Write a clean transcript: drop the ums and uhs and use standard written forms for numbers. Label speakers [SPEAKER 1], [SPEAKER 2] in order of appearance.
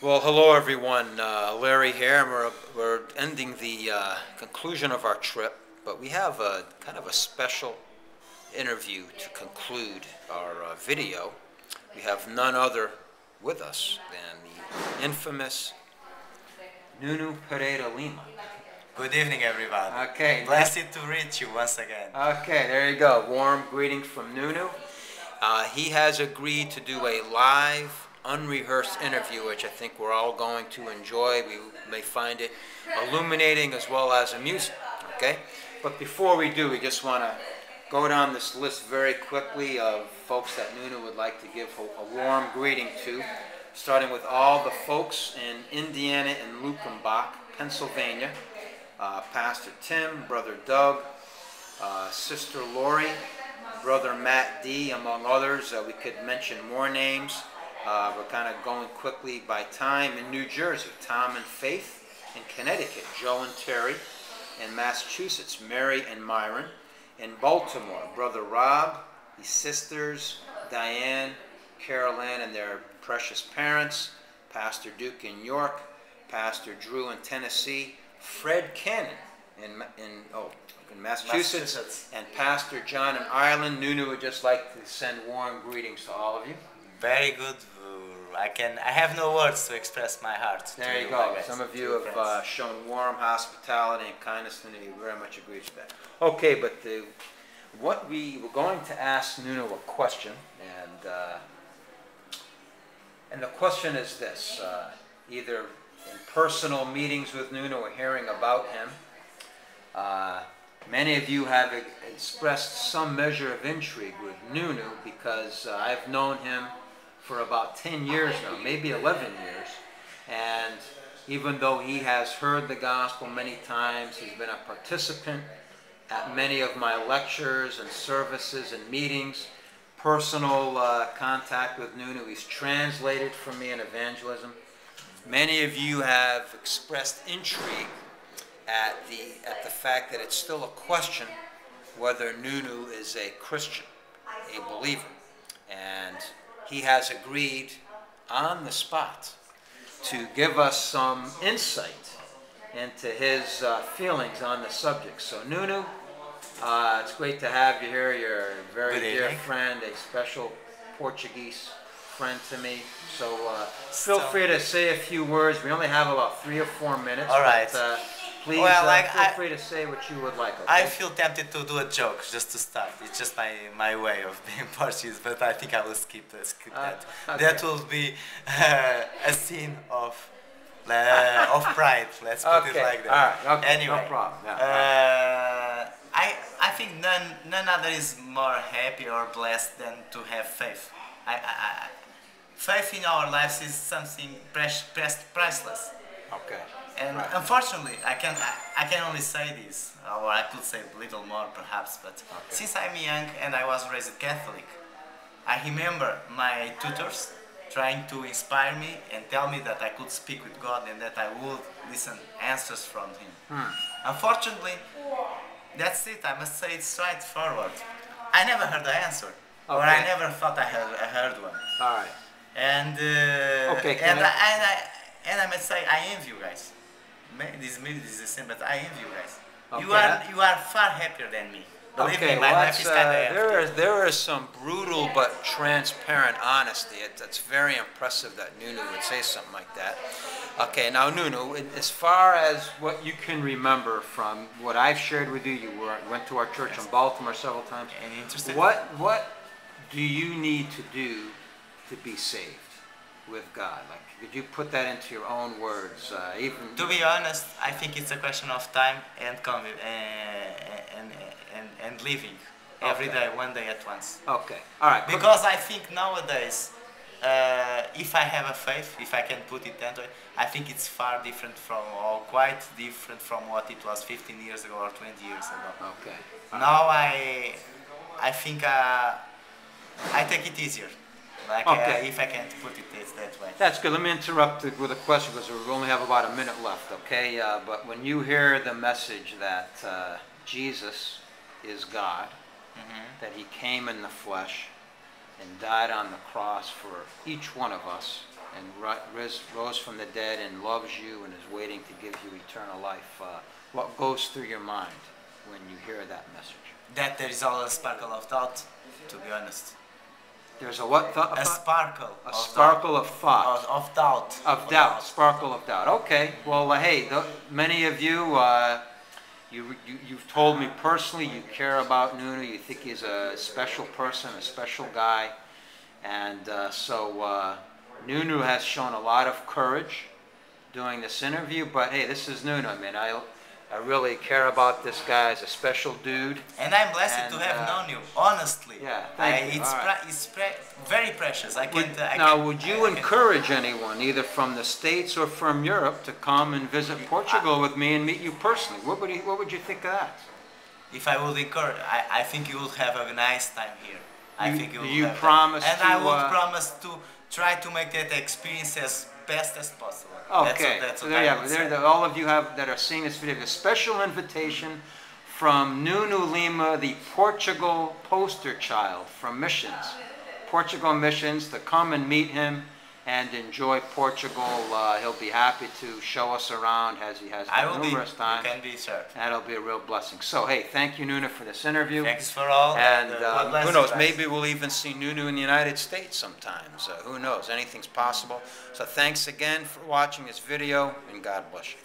[SPEAKER 1] Well, hello everyone. Larry here, and we're ending the conclusion of our trip, but we have a kind of a special interview to conclude our video. We have none other with us than the infamous Nuno Lima.
[SPEAKER 2] Good evening, everyone.
[SPEAKER 1] Okay.
[SPEAKER 2] Blessed to reach you once again.
[SPEAKER 1] Okay, there you go. Warm greetings from Nuno. He has agreed to do a live, unrehearsed interview, which I think we're all going to enjoy. We may find it illuminating as well as amusing. Okay? But before we do, we just want to go down this list very quickly of folks that Nuno would like to give a warm greeting to, starting with all the folks in Indiana and Lukenbach, Pennsylvania. Pastor Tim, Brother Doug, Sister Lori, Brother Matt D, among others. We could mention more names. We're kind of going quickly by time. In New Jersey, Tom and Faith. In Connecticut, Joe and Terry. In Massachusetts, Mary and Myron. In Baltimore, Brother Rob, his sisters, Diane, Carol Ann, and their precious parents. Pastor Duke in York. Pastor Drew in Tennessee. Fred Cannon in Massachusetts, and Pastor John in Ireland. Nuno would just like to send warm greetings to all of you.
[SPEAKER 2] Very good. I have no words to express my heart.
[SPEAKER 1] There you go. Some of you have shown warm hospitality and kindness, and we very much agree with that. Okay, but what we were going to ask Nuno a question, and the question is this: either in personal meetings with Nuno or hearing about him, many of you have expressed some measure of intrigue with Nuno because I've known him for about 10 years now, maybe 11 years, and even though he has heard the gospel many times, he's been a participant at many of my lectures and services and meetings, personal contact with Nuno. He's translated for me in evangelism. Many of you have expressed intrigue at the fact that it's still a question whether Nuno is a Christian, a believer. And he has agreed on the spot to give us some insight into his feelings on the subject. So Nuno, it's great to have you here. You're a very dear friend, a special Portuguese friend to me. So feel free to say a few words. We only have about 3 or 4 minutes.
[SPEAKER 2] All right.
[SPEAKER 1] But, please feel free to say what you would like. Okay?
[SPEAKER 2] I feel tempted to do a joke just to start. It's just my way of being Portuguese, but I think I will skip that. Okay. That will be a scene of pride. Let's put it like that.
[SPEAKER 1] All right. Okay.
[SPEAKER 2] Anyway,
[SPEAKER 1] no problem.
[SPEAKER 2] I think none other is more happy or blessed than to have faith. Faith in our lives is something priceless.
[SPEAKER 1] Okay.
[SPEAKER 2] And unfortunately, I can only say this, or I could say a little more perhaps, but since I'm young and I was raised Catholic, I remember my tutors trying to inspire me and tell me that I could speak with God and that I would listen answers from Him. Unfortunately, that's it. I must say it straightforward. I never heard the answer, or I never thought I heard one.
[SPEAKER 1] All right.
[SPEAKER 2] And I must say I envy you guys. This is the same, but I envy you guys. Okay. You are far happier than me. Believe me, my life is kind of
[SPEAKER 1] there is some brutal but transparent honesty. It's very impressive that Nuno would say something like that. Okay, now Nuno, as far as what you can remember from what I've shared with you, you went to our church in Baltimore several times.
[SPEAKER 2] Any interested?
[SPEAKER 1] What do you need to do to be saved with God? Like, could you put that into your own words?
[SPEAKER 2] To be honest, I think it's a question of time and living every day, one day at once.
[SPEAKER 1] Okay, all right.
[SPEAKER 2] Because I think nowadays, if I have a faith, if I can put it that way, I think it's far different from, or quite different from what it was 15 years ago or 20 years ago.
[SPEAKER 1] Okay.
[SPEAKER 2] Now I think I take it easier. Like, if I can put it that way.
[SPEAKER 1] That's good. Let me interrupt with a question because we only have about a minute left, okay? But when you hear the message that Jesus is God, that He came in the flesh and died on the cross for each one of us, and rose from the dead and loves you and is waiting to give you eternal life, what goes through your mind when you hear that message?
[SPEAKER 2] That there is always a sparkle of doubt, to be honest.
[SPEAKER 1] There's a what thought?
[SPEAKER 2] A sparkle.
[SPEAKER 1] A sparkle of thought.
[SPEAKER 2] Of doubt.
[SPEAKER 1] Of doubt. Sparkle of doubt. Okay. Well, hey, many of you, you've told me personally you care about Nuno. You think he's a special person, a special guy. And so Nuno has shown a lot of courage doing this interview. But hey, this is Nuno. I mean, I really care about this guy as a special dude.
[SPEAKER 2] And I'm blessed to have known you, honestly.
[SPEAKER 1] Yeah, thank you.
[SPEAKER 2] It's very precious.
[SPEAKER 1] Would you encourage anyone, either from the States or from Europe, to come and visit Portugal with me and meet you personally? What would you think of that?
[SPEAKER 2] If I would encourage, I think you will have a nice time here. I think you will
[SPEAKER 1] promise
[SPEAKER 2] and
[SPEAKER 1] to,
[SPEAKER 2] I will promise to try to make that experience as best as possible.
[SPEAKER 1] Okay,
[SPEAKER 2] that's
[SPEAKER 1] so there you have it. All of you that are seeing this video, a special invitation from Nuno Lima, the Portugal poster child from Missions, Portugal Missions, to come and meet him and enjoy Portugal. He'll be happy to show us around, as he has done numerous times.
[SPEAKER 2] You can be sure.
[SPEAKER 1] That'll be a real blessing. So, hey, thank you, Nuno, for this interview.
[SPEAKER 2] Thanks for all.
[SPEAKER 1] And who knows, maybe we'll even see Nuno in the United States sometimes. Who knows, anything's possible. So thanks again for watching this video, and God bless you.